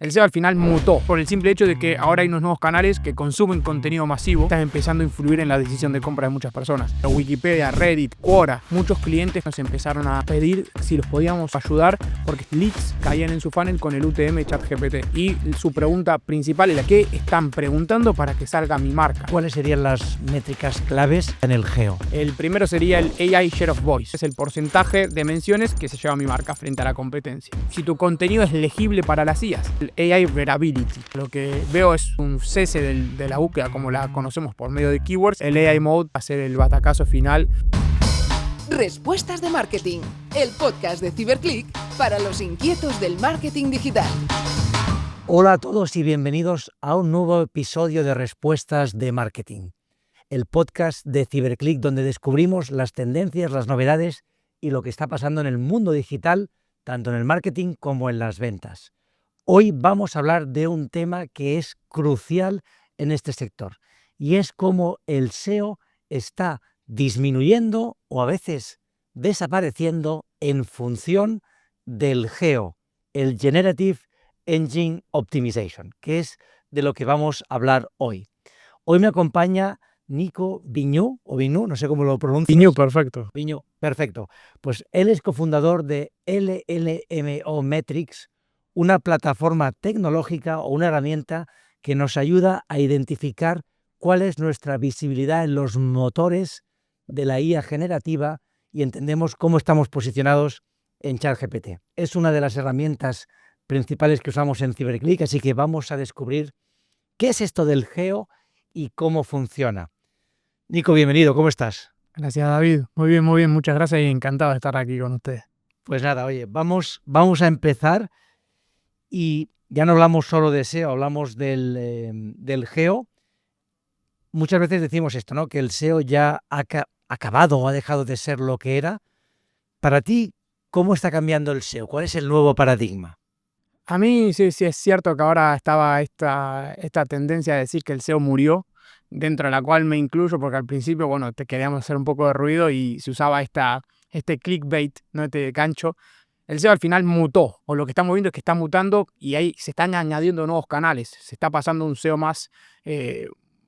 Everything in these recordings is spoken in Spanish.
El SEO al final mutó por el simple hecho de que ahora hay unos nuevos canales que consumen contenido masivo, están empezando a influir en la decisión de compra de muchas personas. Wikipedia, Reddit, Quora, muchos clientes nos empezaron a pedir si los podíamos ayudar porque leads caían en su funnel con el UTM ChatGPT. Y su pregunta principal es: ¿qué están preguntando para que salga mi marca? ¿Cuáles serían las métricas claves en el GEO? El primero sería el AI Share of Voice, es el porcentaje de menciones que se lleva mi marca frente a la competencia. Si tu contenido es legible para las IAs, el AI Readability. Lo que veo es un cese de la búsqueda como la conocemos por medio de keywords. El AI Mode va a ser el batacazo final. Respuestas de Marketing, el podcast de Ciberclick para los inquietos del marketing digital. Hola a todos y bienvenidos a un nuevo episodio de Respuestas de Marketing, el podcast de Ciberclick donde descubrimos las tendencias, las novedades y lo que está pasando en el mundo digital, tanto en el marketing como en las ventas. Hoy vamos a hablar de un tema que es crucial en este sector y es cómo el SEO está disminuyendo o a veces desapareciendo en función del GEO, el Generative Engine Optimization, que es de lo que vamos a hablar hoy. Hoy me acompaña Nico Vigneault, o Vigneault, no sé cómo lo pronuncio. Vigneault, perfecto. Vigneault, perfecto. Pues él es cofundador de LLMO Metrics, una plataforma tecnológica o una herramienta que nos ayuda a identificar cuál es nuestra visibilidad en los motores de la IA generativa y entendemos cómo estamos posicionados en ChatGPT. Es una de las herramientas principales que usamos en Ciberclick, así que vamos a descubrir qué es esto del GEO y cómo funciona. Nico, bienvenido, ¿cómo estás? Gracias, David. Muy bien, muchas gracias y encantado de estar aquí con ustedes. Pues nada, oye, vamos a empezar y ya no hablamos solo de SEO, hablamos del GEO. Muchas veces decimos esto, ¿no? Que el SEO ya ha acabado o ha dejado de ser lo que era. Para ti, ¿cómo está cambiando el SEO? ¿Cuál es el nuevo paradigma? A mí sí es cierto que ahora estaba esta tendencia de decir que el SEO murió, dentro de la cual me incluyo porque al principio, te queríamos hacer un poco de ruido y se usaba este clickbait, ¿no? Este gancho. El SEO al final mutó, o lo que estamos viendo es que está mutando y ahí se están añadiendo nuevos canales. Se está pasando a un SEO más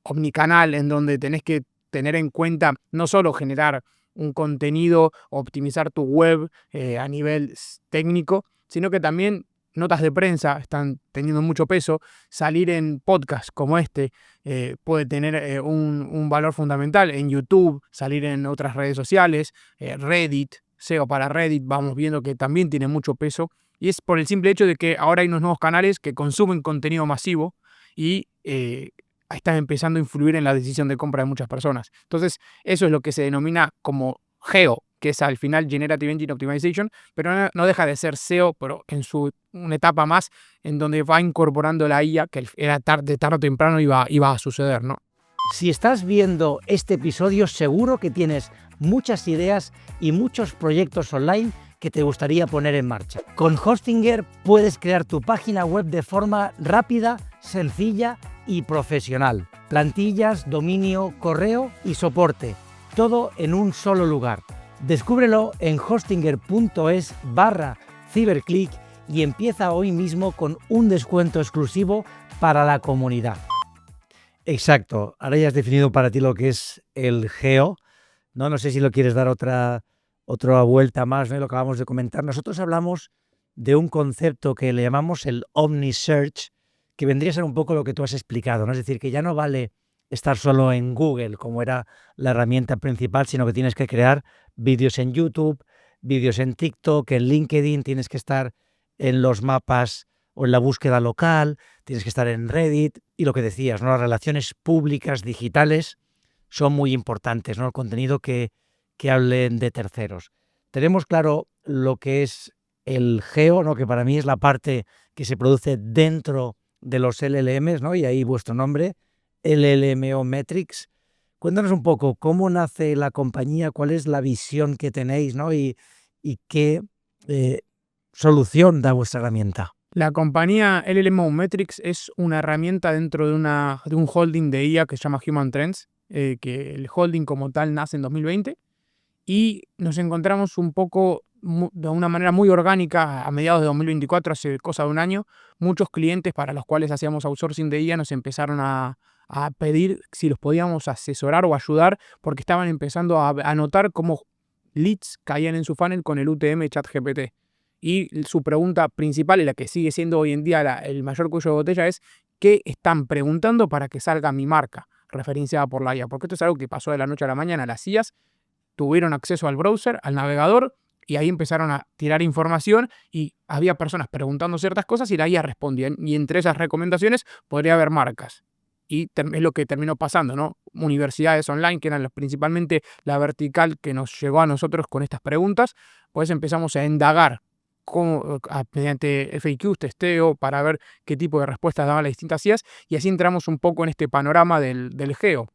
omnicanal, en donde tenés que tener en cuenta no solo generar un contenido, optimizar tu web a nivel técnico, sino que también notas de prensa están teniendo mucho peso. Salir en podcasts como este puede tener un valor fundamental. En YouTube, salir en otras redes sociales, Reddit, SEO para Reddit, vamos viendo que también tiene mucho peso. Y es por el simple hecho de que ahora hay unos nuevos canales que consumen contenido masivo y están empezando a influir en la decisión de compra de muchas personas. Entonces, eso es lo que se denomina como GEO, que es al final Generative Engine Optimization, pero no deja de ser SEO, pero en una etapa más en donde va incorporando la IA, que era tarde o temprano iba a suceder, ¿no? Si estás viendo este episodio, seguro que tienes muchas ideas y muchos proyectos online que te gustaría poner en marcha. Con Hostinger puedes crear tu página web de forma rápida, sencilla y profesional. Plantillas, dominio, correo y soporte. Todo en un solo lugar. Descúbrelo en hostinger.es/ciberclick y empieza hoy mismo con un descuento exclusivo para la comunidad. Exacto, ahora ya has definido para ti lo que es el GEO, ¿no? No sé si lo quieres dar otra vuelta más, ¿no? Lo que acabamos de comentar. Nosotros hablamos de un concepto que le llamamos el OmniSearch, que vendría a ser un poco lo que tú has explicado, ¿no? Es decir, que ya no vale estar solo en Google, como era la herramienta principal, sino que tienes que crear vídeos en YouTube, vídeos en TikTok, en LinkedIn, tienes que estar en los mapas o en la búsqueda local, tienes que estar en Reddit y lo que decías, ¿no? Las relaciones públicas digitales son muy importantes, ¿no? El contenido que hablen de terceros. Tenemos claro lo que es el GEO, ¿no? Que para mí es la parte que se produce dentro de los LLMs, ¿no? Y ahí vuestro nombre, LLMO Metrics. Cuéntanos un poco cómo nace la compañía, cuál es la visión que tenéis, ¿no? Y qué solución da vuestra herramienta. La compañía LLMO Metrics es una herramienta dentro de un holding de IA que se llama Human Trends, que el holding como tal nace en 2020 y nos encontramos un poco de una manera muy orgánica a mediados de 2024, hace cosa de un año, muchos clientes para los cuales hacíamos outsourcing de IA nos empezaron a pedir si los podíamos asesorar o ayudar porque estaban empezando a notar cómo leads caían en su funnel con el UTM ChatGPT. Y su pregunta principal, y la que sigue siendo hoy en día el mayor cuello de botella, es ¿qué están preguntando para que salga mi marca referenciada por la IA? Porque esto es algo que pasó de la noche a la mañana. Las IAs tuvieron acceso al browser, al navegador, y ahí empezaron a tirar información y había personas preguntando ciertas cosas y la IA respondía. Y entre esas recomendaciones podría haber marcas. Y es lo que terminó pasando, ¿no? Universidades online, que eran principalmente la vertical que nos llegó a nosotros con estas preguntas, pues empezamos a indagar mediante FAQs, testeo, para ver qué tipo de respuestas daban las distintas IAs, y así entramos un poco en este panorama del geo.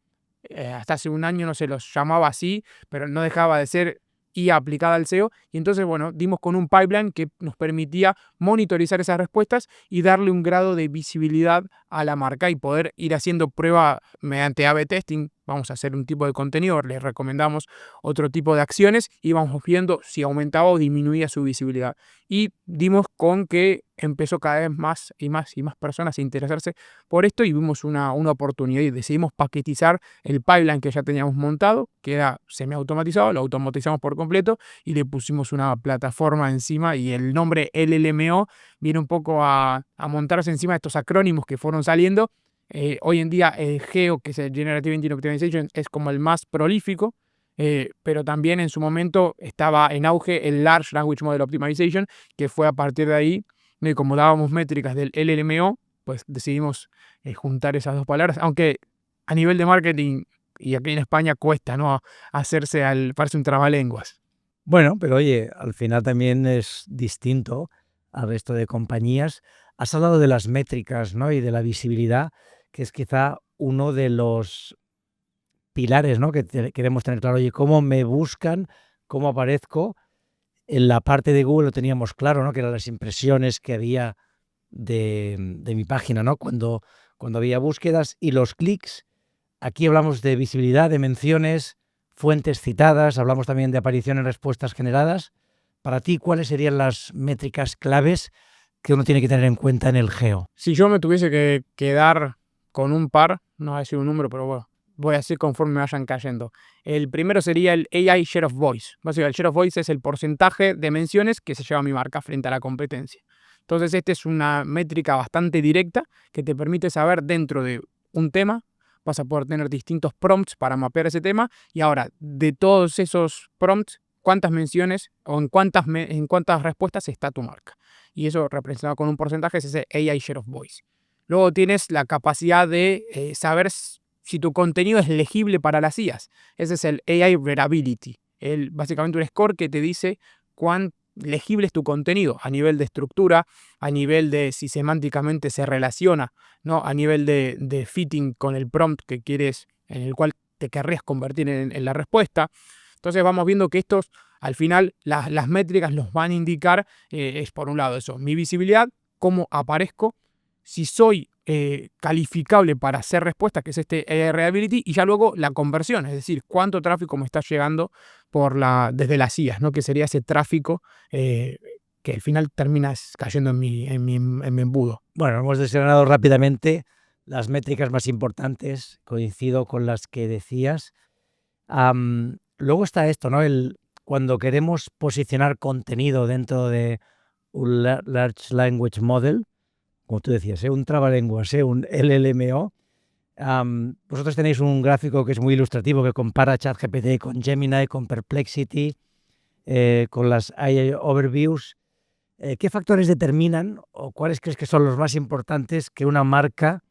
Hasta hace un año no se los llamaba así, pero no dejaba de ser IA aplicada al SEO, y entonces, bueno, dimos con un pipeline que nos permitía monitorizar esas respuestas y darle un grado de visibilidad a la marca y poder ir haciendo prueba mediante A/B testing. Vamos a hacer un tipo de contenido, les recomendamos otro tipo de acciones y vamos viendo si aumentaba o disminuía su visibilidad. Y dimos con que empezó cada vez más y más y más personas a interesarse por esto y vimos una oportunidad y decidimos paquetizar el pipeline que ya teníamos montado, que era semiautomatizado, lo automatizamos por completo y le pusimos una plataforma encima, y el nombre LLMO viene un poco a montarse encima de estos acrónimos que fueron saliendo. Hoy en día el GEO, que es el Generative Engine Optimization, es como el más prolífico, pero también en su momento estaba en auge el Large Language Model Optimization, que fue a partir de ahí, como dábamos métricas del LLMO, pues decidimos juntar esas dos palabras, aunque a nivel de marketing y aquí en España cuesta, ¿no? Parece un trabalenguas. Bueno, pero oye, al final también es distinto al resto de compañías. Has hablado de las métricas, ¿no? Y de la visibilidad, que es quizá uno de los pilares, ¿no? Que queremos tener claro. Oye, ¿cómo me buscan? ¿Cómo aparezco? En la parte de Google lo teníamos claro, ¿no? Que eran las impresiones que había de mi página, ¿no? Cuando había búsquedas y los clics. Aquí hablamos de visibilidad, de menciones, fuentes citadas, hablamos también de aparición en respuestas generadas. Para ti, ¿cuáles serían las métricas claves que uno tiene que tener en cuenta en el GEO? Si yo me tuviese que quedar con un par, no voy a decir un número, pero bueno, voy a decir conforme me vayan cayendo. El primero sería el AI Share of Voice. Básicamente, el Share of Voice es el porcentaje de menciones que se lleva mi marca frente a la competencia. Entonces, esta es una métrica bastante directa que te permite saber dentro de un tema, vas a poder tener distintos prompts para mapear ese tema, y ahora, de todos esos prompts, cuántas menciones o en cuántas respuestas está tu marca. Y eso representado con un porcentaje es ese AI Share of Voice. Luego tienes la capacidad de saber si tu contenido es legible para las IAs. Ese es el AI Readability. Básicamente un score que te dice cuán legible es tu contenido a nivel de estructura, a nivel de si semánticamente se relaciona, ¿no? A nivel de fitting con el prompt que quieres, en el cual te querrías convertir en la respuesta. Entonces vamos viendo que estos, al final, las métricas nos van a indicar, es por un lado eso, mi visibilidad, cómo aparezco, si soy calificable para hacer respuesta, que es este AI Readability, y ya luego la conversión, es decir, cuánto tráfico me está llegando desde las IAs, ¿no? Que sería ese tráfico que al final termina cayendo en mi embudo. Bueno, hemos desgranado rápidamente las métricas más importantes, coincido con las que decías. Luego está esto, ¿no? Cuando queremos posicionar contenido dentro de un Large Language Model, como tú decías, un trabalenguas, un LLMO. Vosotros tenéis un gráfico que es muy ilustrativo, que compara ChatGPT con Gemini, con Perplexity, con las AI Overviews. ¿Qué factores determinan o cuáles crees que son los más importantes que una marca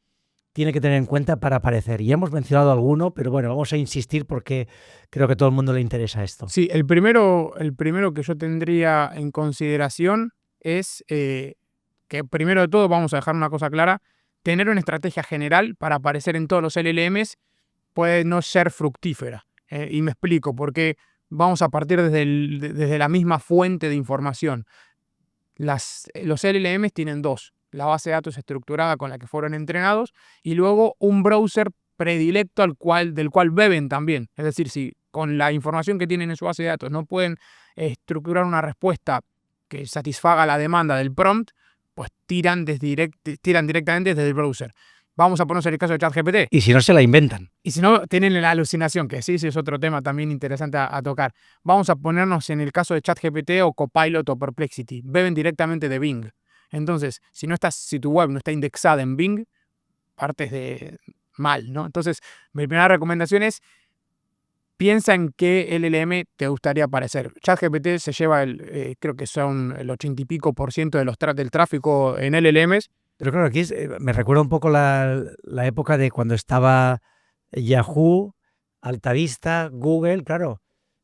tiene que tener en cuenta para aparecer? Ya hemos mencionado alguno, pero bueno, vamos a insistir porque creo que a todo el mundo le interesa esto. Sí, el primero que yo tendría en consideración es que primero de todo, vamos a dejar una cosa clara, tener una estrategia general para aparecer en todos los LLMs puede no ser fructífera. Y me explico, porque vamos a partir desde la misma fuente de información. Los LLMs tienen dos: la base de datos estructurada con la que fueron entrenados y luego un browser predilecto del cual beben también. Es decir, si con la información que tienen en su base de datos no pueden estructurar una respuesta que satisfaga la demanda del prompt, pues tiran directamente desde el browser. Vamos a ponernos en el caso de ChatGPT. Y si no, se la inventan. Y si no, tienen la alucinación, que sí, ese es otro tema también interesante a tocar. Vamos a ponernos en el caso de ChatGPT o Copilot o Perplexity. Beben directamente de Bing. Entonces, si tu web no está indexada en Bing, partes de mal, ¿no? Entonces, mi primera recomendación es piensa en qué LLM te gustaría aparecer. ChatGPT se lleva creo que son el 80 y pico % del tráfico en LLMs. Pero claro, aquí me recuerda un poco la época de cuando estaba Yahoo, Altavista, Google, claro.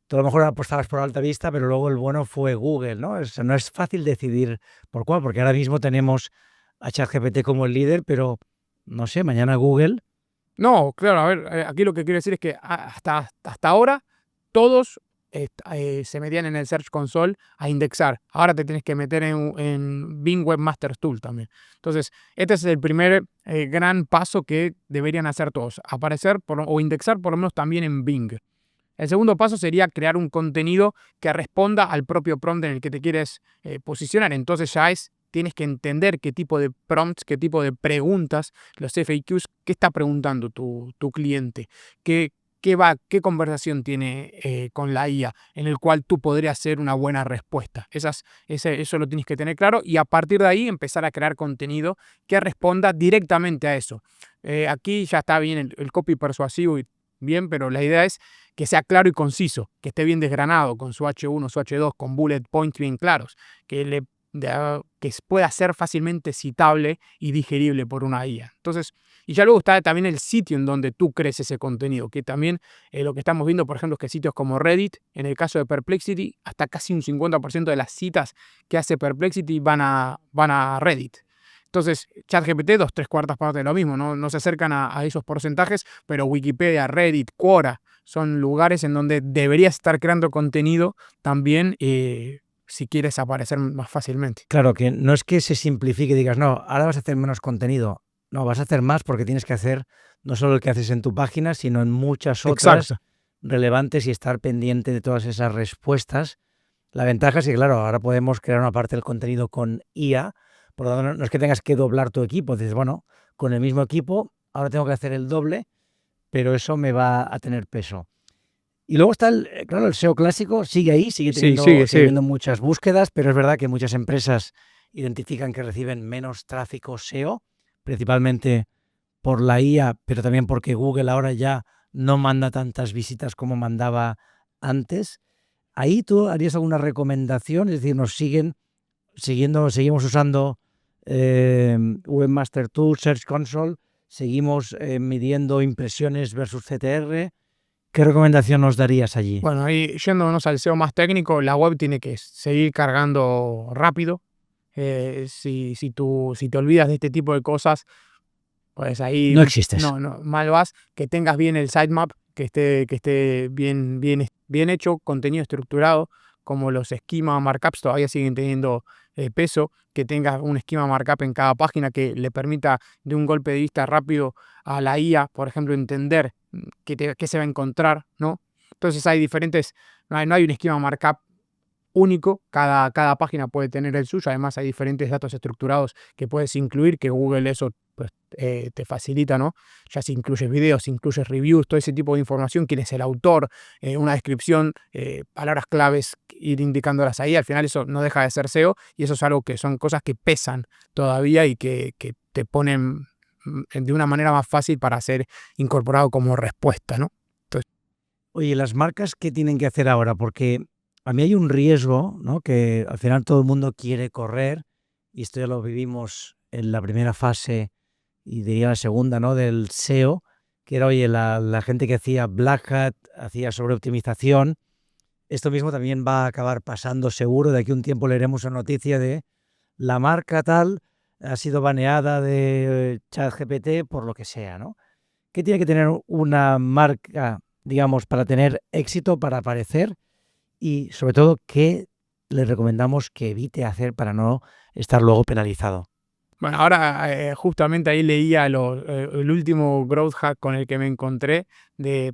Tú a lo mejor apostabas por Altavista, pero luego el bueno fue Google, ¿no? O sea, no es fácil decidir por cuál, porque ahora mismo tenemos a ChatGPT como el líder, pero no sé, mañana Google. No, claro, a ver, aquí lo que quiero decir es que hasta ahora todos se metían en el Search Console a indexar. Ahora te tienes que meter en Bing Webmaster Tool también. Entonces, este es el primer gran paso que deberían hacer todos. Aparecer o indexar por lo menos también en Bing. El segundo paso sería crear un contenido que responda al propio prompt en el que te quieres posicionar. Entonces tienes que entender qué tipo de prompts, qué tipo de preguntas, los FAQs, qué está preguntando tu cliente, qué conversación tiene con la IA en el cual tú podrías hacer una buena respuesta. Eso lo tienes que tener claro y a partir de ahí empezar a crear contenido que responda directamente a eso. Aquí ya está bien el copy persuasivo y bien, pero la idea es que sea claro y conciso, que esté bien desgranado, con su H1, su H2, con bullet points bien claros, que pueda ser fácilmente citable y digerible por una IA. Entonces, y ya luego está también el sitio en donde tú crees ese contenido, que también lo que estamos viendo, por ejemplo, es que sitios como Reddit, en el caso de Perplexity, hasta casi un 50% de las citas que hace Perplexity van a Reddit. Entonces, ChatGPT, 2/3 partes de lo mismo, no se acercan a esos porcentajes, pero Wikipedia, Reddit, Quora, son lugares en donde deberías estar creando contenido también si quieres aparecer más fácilmente. Claro, que no es que se simplifique y digas, no, ahora vas a hacer menos contenido. No, vas a hacer más porque tienes que hacer no solo el que haces en tu página, sino en muchas otras relevantes y estar pendiente de todas esas respuestas. La ventaja es que, claro, ahora podemos crear una parte del contenido con IA, por lo tanto no es que tengas que doblar tu equipo. Dices, bueno, con el mismo equipo ahora tengo que hacer el doble, pero eso me va a tener peso. Y luego está el SEO clásico, sigue ahí, sigue teniendo muchas búsquedas, pero es verdad que muchas empresas identifican que reciben menos tráfico SEO, principalmente por la IA, pero también porque Google ahora ya no manda tantas visitas como mandaba antes. ¿Ahí tú harías alguna recomendación? Es decir, seguimos usando Webmaster Tool, Search Console, seguimos midiendo impresiones versus CTR. ¿Qué recomendación nos darías allí? Bueno, ahí yéndonos al SEO más técnico, la web tiene que seguir cargando rápido. Si te olvidas de este tipo de cosas, pues ahí no existes. No, mal vas. Que tengas bien el sitemap, que esté bien hecho, contenido estructurado, como los esquema markups todavía siguen teniendo peso, que tengas un esquema markup en cada página que le permita de un golpe de vista rápido a la IA, por ejemplo, entender qué se va a encontrar, ¿no? Entonces hay diferentes, no hay un esquema markup único, cada página puede tener el suyo, además hay diferentes datos estructurados que puedes incluir, que Google eso pues, te facilita, ¿no? Ya si incluyes videos, si incluyes reviews, todo ese tipo de información, quién es el autor, una descripción, palabras claves, ir indicándolas ahí, al final eso no deja de ser SEO y eso es algo que son cosas que pesan todavía y que te ponen de una manera más fácil para ser incorporado como respuesta, ¿no? Entonces, oye, ¿las marcas qué tienen que hacer ahora? Porque a mí hay un riesgo, ¿no? Que al final todo el mundo quiere correr, y esto ya lo vivimos en la primera fase y diría la segunda, ¿no? Del SEO, que era, oye, la gente que hacía Black Hat, hacía sobreoptimización. Esto mismo también va a acabar pasando seguro. De aquí a un tiempo leeremos una noticia de la marca tal ha sido baneada de ChatGPT por lo que sea, ¿no? ¿Qué tiene que tener una marca, digamos, para tener éxito, para aparecer? Y sobre todo, ¿qué le recomendamos que evite hacer para no estar luego penalizado? Bueno, ahora justamente ahí leía el último growth hack con el que me encontré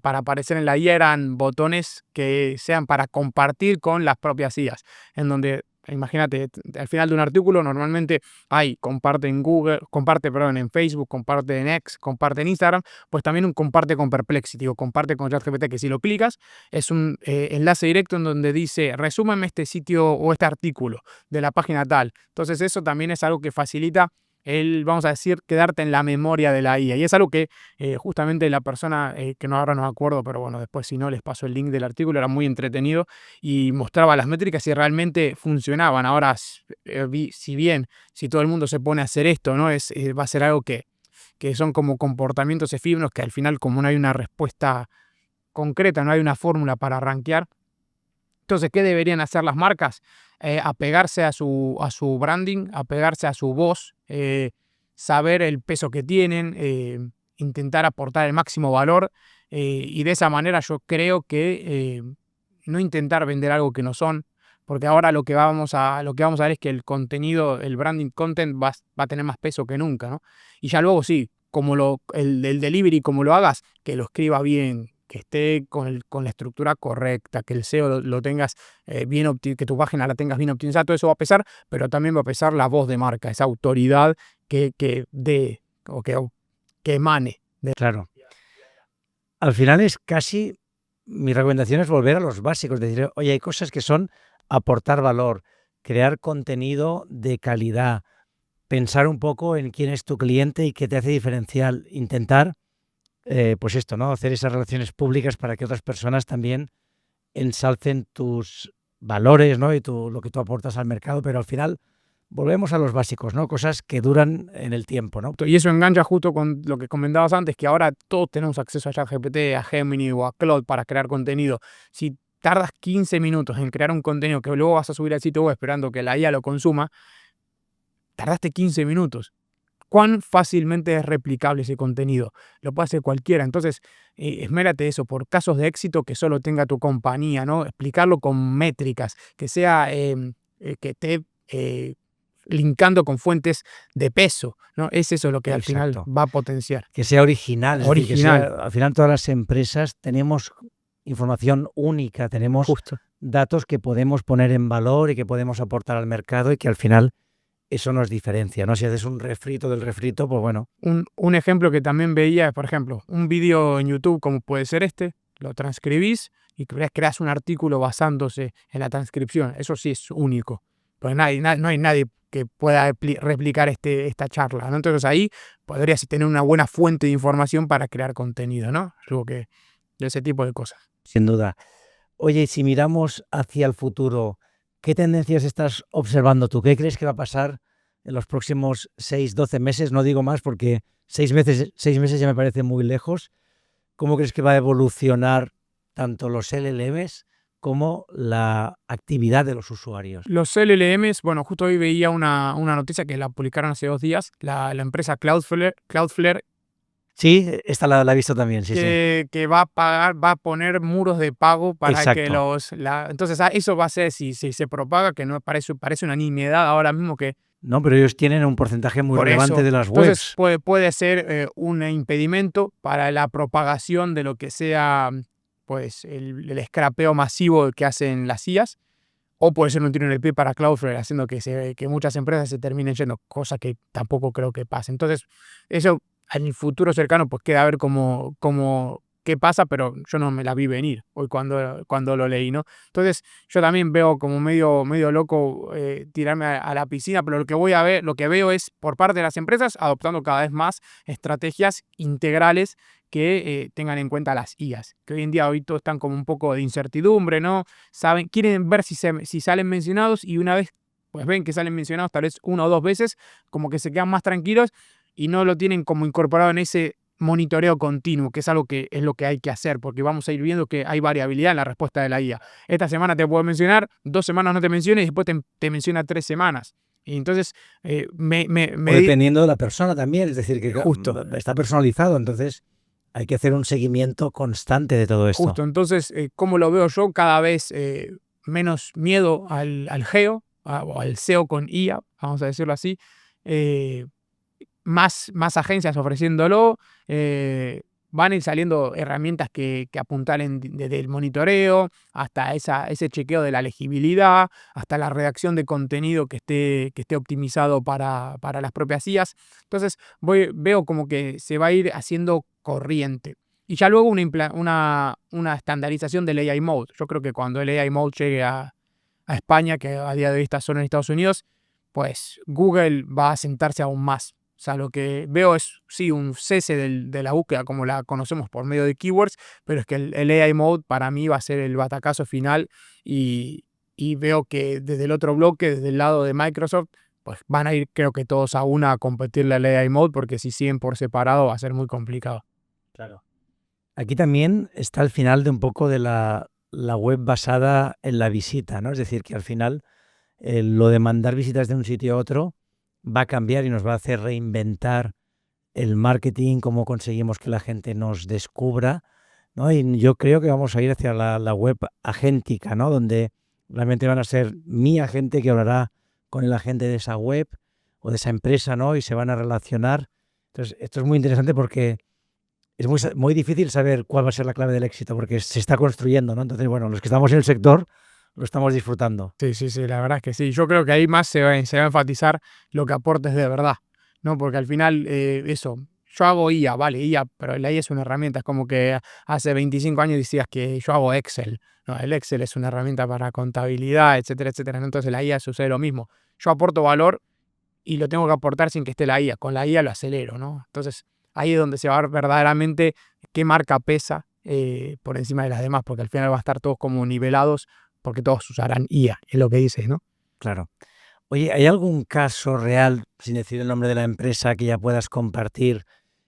para aparecer en la IA eran botones que sean para compartir con las propias IAs, en donde, imagínate, al final de un artículo normalmente hay comparte en Google, comparte, perdón, en Facebook, comparte en X, comparte en Instagram, pues también un comparte con Perplexity o comparte con ChatGPT, que si lo clicas es un enlace directo en donde dice resúmeme este sitio o este artículo de la página tal. Entonces eso también es algo que facilita vamos a decir, quedarte en la memoria de la IA. Y es algo que justamente la persona, que no ahora no me acuerdo, pero bueno, después si no les paso el link del artículo, era muy entretenido y mostraba las métricas y realmente funcionaban. Ahora, si bien, si todo el mundo se pone a hacer esto, ¿no? Va a ser algo que son como comportamientos efímeros que al final, como no hay una respuesta concreta, no hay una fórmula para rankear. Entonces, ¿qué deberían hacer las marcas? Apegarse a su branding, apegarse a su voz, saber el peso que tienen, intentar aportar el máximo valor y de esa manera yo creo que no intentar vender algo que no son, porque ahora lo que vamos a ver es que el contenido, el branding content va a tener más peso que nunca, ¿no? Y ya luego sí, como el delivery, como lo hagas, que lo escriba bien, que esté con la estructura correcta, que el SEO lo tengas que tu página la tengas bien optimizada, todo eso va a pesar, pero también va a pesar la voz de marca, esa autoridad que emane. Claro. Al final es casi, mi recomendación es volver a los básicos, decir, oye, hay cosas que son aportar valor, crear contenido de calidad, pensar un poco en quién es tu cliente y qué te hace diferencial, intentar, pues esto, ¿no? Hacer esas relaciones públicas para que otras personas también ensalcen tus valores, ¿no? Y lo que tú aportas al mercado, pero al final volvemos a los básicos, ¿no? Cosas que duran en el tiempo, ¿no? Y eso engancha justo con lo que comentabas antes, que ahora todos tenemos acceso a ChatGPT, a Gemini o a Claude para crear contenido. Si tardas 15 minutos en crear un contenido que luego vas a subir al sitio web esperando que la IA lo consuma, tardaste 15 minutos. ¿Cuán fácilmente es replicable ese contenido? Lo puede hacer cualquiera. Entonces, esmérate eso, por casos de éxito que solo tenga tu compañía, ¿no? Explicarlo con métricas, que sea, que esté linkando con fuentes de peso, ¿no? Es eso lo que al final Exacto. va a potenciar. Que sea original. Original. Es decir, al final todas las empresas tenemos información única, tenemos Justo. datos que podemos poner en valor y que podemos aportar al mercado y que al final eso nos diferencia, ¿no? Si haces un refrito del refrito, pues bueno. Un ejemplo que también veía es, por ejemplo, un vídeo en YouTube como puede ser este, lo transcribís y creas un artículo basándose en la transcripción. Eso sí es único. Porque no hay nadie que pueda replicar esta charla, ¿no? Entonces ahí podrías tener una buena fuente de información para crear contenido, ¿no? Algo de ese tipo de cosas. Sin duda. Oye, si miramos hacia el futuro, ¿qué tendencias estás observando tú? ¿Qué crees que va a pasar en los próximos 6, 12 meses? No digo más porque 6 meses ya me parece muy lejos. ¿Cómo crees que va a evolucionar tanto los LLMs como la actividad de los usuarios? Los LLMs, bueno, justo hoy veía una noticia que la publicaron hace 2 días, la empresa Cloudflare Sí, esta la he visto también, sí, sí. que va a poner muros de pago para que Exacto. entonces eso va a ser, si se propaga, que no parece una nimiedad ahora mismo que No, pero ellos tienen un porcentaje muy por relevante eso, de las entonces webs. puede ser un impedimento para la propagación de lo que sea pues el scrapeo masivo que hacen las IAs, o puede ser un tiro en el pie para Cloudflare, haciendo que muchas empresas se terminen yendo, cosa que tampoco creo que pase. Entonces, eso en el futuro cercano pues queda a ver qué pasa, pero yo no me la vi venir hoy cuando lo leí, ¿no? Entonces, yo también veo como medio loco tirarme a la piscina, pero lo que veo es por parte de las empresas adoptando cada vez más estrategias integrales que tengan en cuenta las IAs, que hoy en día todos están como un poco de incertidumbre, ¿no? Quieren ver si salen mencionados y una vez pues ven que salen mencionados tal vez 1 o 2 veces, como que se quedan más tranquilos y no lo tienen como incorporado en ese monitoreo continuo, que es algo que es lo que hay que hacer, porque vamos a ir viendo que hay variabilidad en la respuesta de la IA. Esta semana te puedo mencionar, 2 semanas no te menciona y después te menciona 3 semanas. Y entonces O dependiendo de la persona también, es decir, que Justo. está personalizado, entonces hay que hacer un seguimiento constante de todo esto. Justo, entonces, ¿cómo lo veo yo? Cada vez menos miedo al geo o al SEO con IA, vamos a decirlo así, más agencias ofreciéndolo, van a ir saliendo herramientas que apuntalen desde el monitoreo hasta ese chequeo de la legibilidad, hasta la redacción de contenido que esté optimizado para las propias IAs. Entonces veo como que se va a ir haciendo corriente. Y ya luego una estandarización del AI Mode. Yo creo que cuando el AI Mode llegue a España, que a día de hoy está solo en Estados Unidos, pues Google va a sentarse aún más. O sea, lo que veo es, sí, un cese de la búsqueda como la conocemos por medio de keywords, pero es que el AI Mode para mí va a ser el batacazo final y veo que desde el otro bloque, desde el lado de Microsoft, pues van a ir, creo que todos a una a competirle al AI Mode, porque si siguen por separado va a ser muy complicado. Claro. Aquí también está el final de un poco de la web basada en la visita, ¿no? Es decir, que al final lo de mandar visitas de un sitio a otro va a cambiar y nos va a hacer reinventar el marketing, cómo conseguimos que la gente nos descubra, ¿no? Y yo creo que vamos a ir hacia la web agéntica, ¿no? Donde realmente van a ser mi agente que hablará con el agente de esa web o de esa empresa, ¿no? Y se van a relacionar. Entonces, esto es muy interesante porque es muy difícil saber cuál va a ser la clave del éxito porque se está construyendo, ¿no? Entonces, bueno, los que estamos en el sector lo estamos disfrutando. Sí, la verdad es que sí. Yo creo que ahí más se va a enfatizar lo que aportes de verdad, ¿no? Porque al final, yo hago IA, vale, IA, pero la IA es una herramienta. Es como que hace 25 años decías que yo hago Excel. No, el Excel es una herramienta para contabilidad, etcétera, etcétera. Entonces la IA sucede lo mismo. Yo aporto valor y lo tengo que aportar sin que esté la IA. Con la IA lo acelero, ¿no? Entonces ahí es donde se va a ver verdaderamente qué marca pesa por encima de las demás, porque al final van a estar todos como nivelados, porque todos usarán IA, es lo que dices, ¿no? Claro. Oye, ¿hay algún caso real, sin decir el nombre de la empresa, que ya puedas compartir,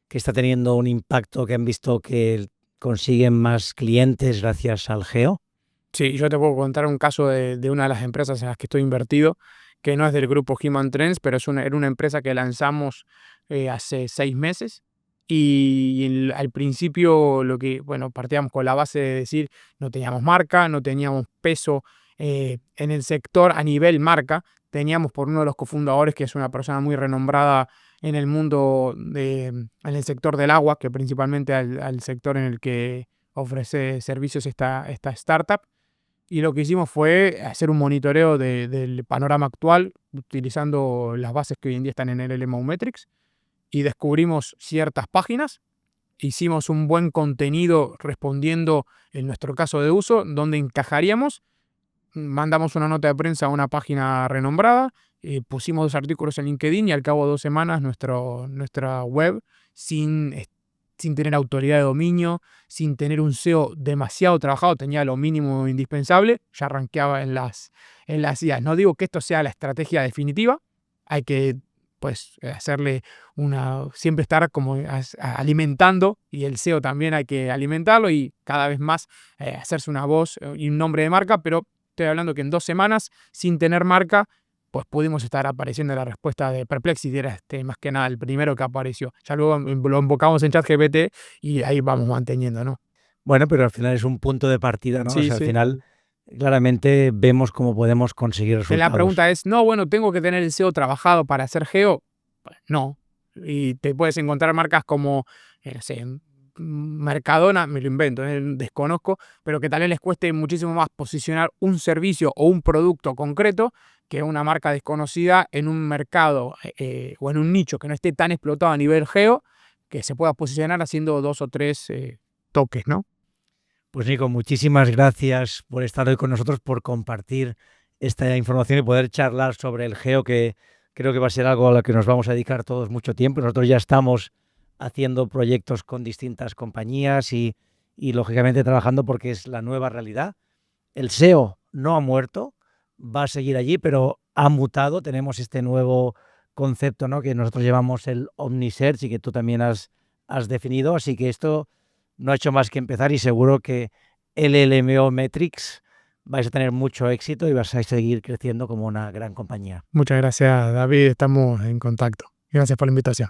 que está teniendo un impacto, que han visto que consiguen más clientes gracias al geo? Sí, yo te puedo contar un caso de una de las empresas en las que estoy invertido, que no es del grupo Human Trends, pero era una empresa que lanzamos hace 6 meses. Y al principio partíamos con la base de decir no teníamos marca, no teníamos peso en el sector a nivel marca. Teníamos por uno de los cofundadores, que es una persona muy renombrada en el mundo, en el sector del agua, que principalmente al sector en el que ofrece servicios esta startup. Y lo que hicimos fue hacer un monitoreo del panorama actual, utilizando las bases que hoy en día están en el LMO Metrics, y descubrimos ciertas páginas. Hicimos un buen contenido respondiendo en nuestro caso de uso, donde encajaríamos. Mandamos una nota de prensa a una página renombrada, pusimos 2 artículos en LinkedIn y al cabo de 2 semanas nuestra web, sin tener autoridad de dominio, sin tener un SEO demasiado trabajado, tenía lo mínimo indispensable, ya rankeaba en las IAs. No digo que esto sea la estrategia definitiva, hay que hacerle siempre estar como alimentando, y el SEO también hay que alimentarlo y cada vez más hacerse una voz y un nombre de marca, pero estoy hablando que en 2 semanas, sin tener marca, pues pudimos estar apareciendo en la respuesta de Perplexity, era más que nada el primero que apareció. Ya luego lo invocamos en ChatGPT y ahí vamos manteniendo, ¿no? Bueno, pero al final es un punto de partida, ¿no? Sí, O sea, sí. al final claramente vemos cómo podemos conseguir resultados. La pregunta es, tengo que tener el SEO trabajado para hacer geo. Pues no. Y te puedes encontrar marcas como, no sé, Mercadona, me lo invento, desconozco, pero que tal vez les cueste muchísimo más posicionar un servicio o un producto concreto que una marca desconocida en un mercado o en un nicho que no esté tan explotado a nivel geo, que se pueda posicionar haciendo 2 o 3 toques, ¿no? Pues Nico, muchísimas gracias por estar hoy con nosotros, por compartir esta información y poder charlar sobre el geo, que creo que va a ser algo a lo que nos vamos a dedicar todos mucho tiempo. Nosotros ya estamos haciendo proyectos con distintas compañías y lógicamente trabajando porque es la nueva realidad. El SEO no ha muerto, va a seguir allí, pero ha mutado. Tenemos este nuevo concepto, ¿no?, que nosotros llevamos el Omnisearch y que tú también has definido. Así que esto no ha hecho más que empezar y seguro que el LMO Metrics vais a tener mucho éxito y vas a seguir creciendo como una gran compañía. Muchas gracias, David. Estamos en contacto. Gracias por la invitación.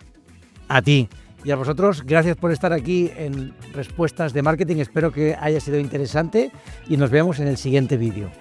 A ti y a vosotros, gracias por estar aquí en Respuestas de Marketing. Espero que haya sido interesante y nos vemos en el siguiente vídeo.